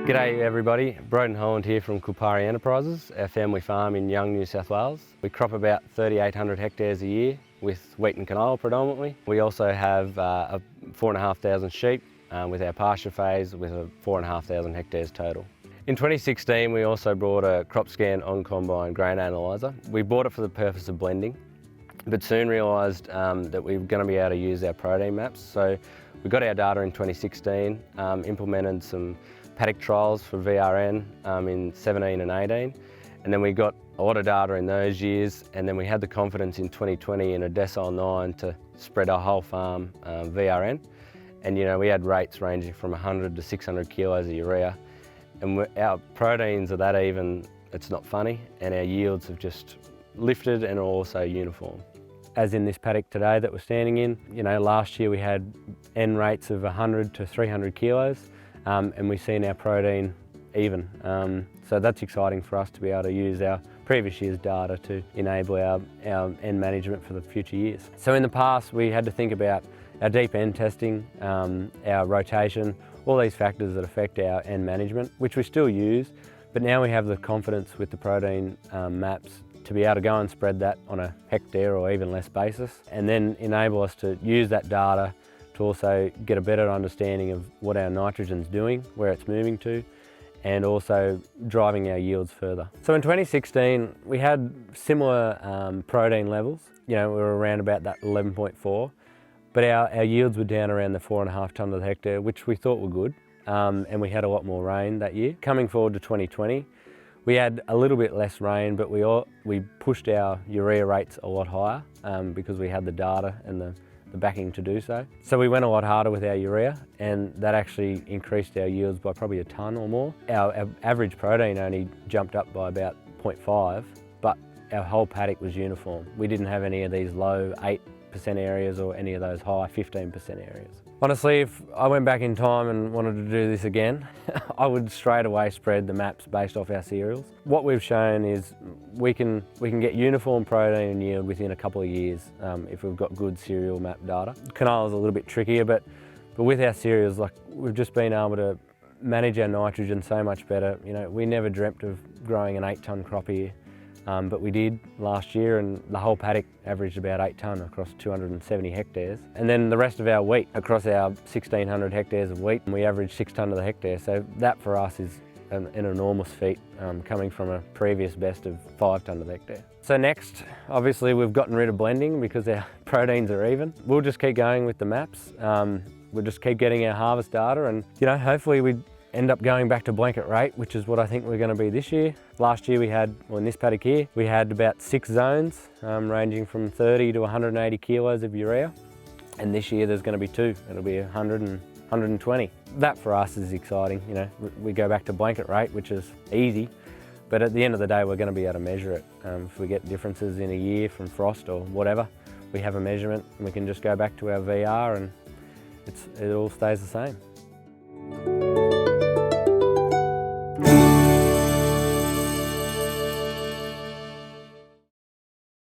G'day everybody, Broden Holland here from Koolpari Enterprises, our family farm in Young, New South Wales. We crop about 3,800 hectares a year with wheat and canola predominantly. We also have 4,500 sheep with our pasture phase with 4,500 hectares total. In 2016 we also brought a CropScan on-combine grain analyzer. We bought it for the purpose of blending, but soon realised that we were going to be able to use our protein maps. So we got our data in 2016, implemented some paddock trials for VRN in 17 and 18, and then we got a lot of data in those years, and then we had the confidence in 2020 in a decile 9 to spread our whole farm VRN, and we had rates ranging from 100 to 600 kilos of urea, and our proteins are that even, it's not funny, and our yields have just lifted and are also uniform. As in this paddock today that we're standing in, last year we had N rates of 100 to 300 kilos, and we've seen our protein even. So that's exciting for us to be able to use our previous year's data to enable our N management for the future years. So in the past we had to think about our deep N testing, our rotation, all these factors that affect our N management, which we still use, but now we have the confidence with the protein maps to be able to go and spread that on a hectare or even less basis, and then enable us to use that data to also get a better understanding of what our nitrogen's doing, where it's moving to, and also driving our yields further. So in 2016, we had similar protein levels. We were around about that 11.4, but our yields were down around the 4.5 tonne to the hectare, which we thought were good, and we had a lot more rain that year. Coming forward to 2020, we had a little bit less rain, but we pushed our urea rates a lot higher because we had the data and the backing to do so. So we went a lot harder with our urea, and that actually increased our yields by probably a tonne or more. Our average protein only jumped up by about 0.5, but our whole paddock was uniform. We didn't have any of these low 8% areas or any of those high 15% areas. Honestly, if I went back in time and wanted to do this again, I would straight away spread the maps based off our cereals. What we've shown is we can get uniform protein and yield within a couple of years if we've got good cereal map data. Canola's a little bit trickier, but with our cereals, we've just been able to manage our nitrogen so much better. We never dreamt of growing an 8 tonne crop here. But we did last year, and the whole paddock averaged about 8 tonne across 270 hectares. And then the rest of our wheat, across our 1,600 hectares of wheat, we averaged 6 tonne to the hectare. So that for us is an enormous feat, coming from a previous best of 5 tonne to the hectare. So next, obviously we've gotten rid of blending because our proteins are even. We'll just keep going with the maps. We'll just keep getting our harvest data, and hopefully we end up going back to blanket rate, which is what I think we're going to be this year. Last year we had, in this paddock here, we had about 6 zones ranging from 30 to 180 kilos of urea, and this year there's going to be 2. It'll be 100 and 120. That for us is exciting. We go back to blanket rate, which is easy, but at the end of the day we're going to be able to measure it. If we get differences in a year from frost or whatever, we have a measurement and we can just go back to our VR and it all stays the same.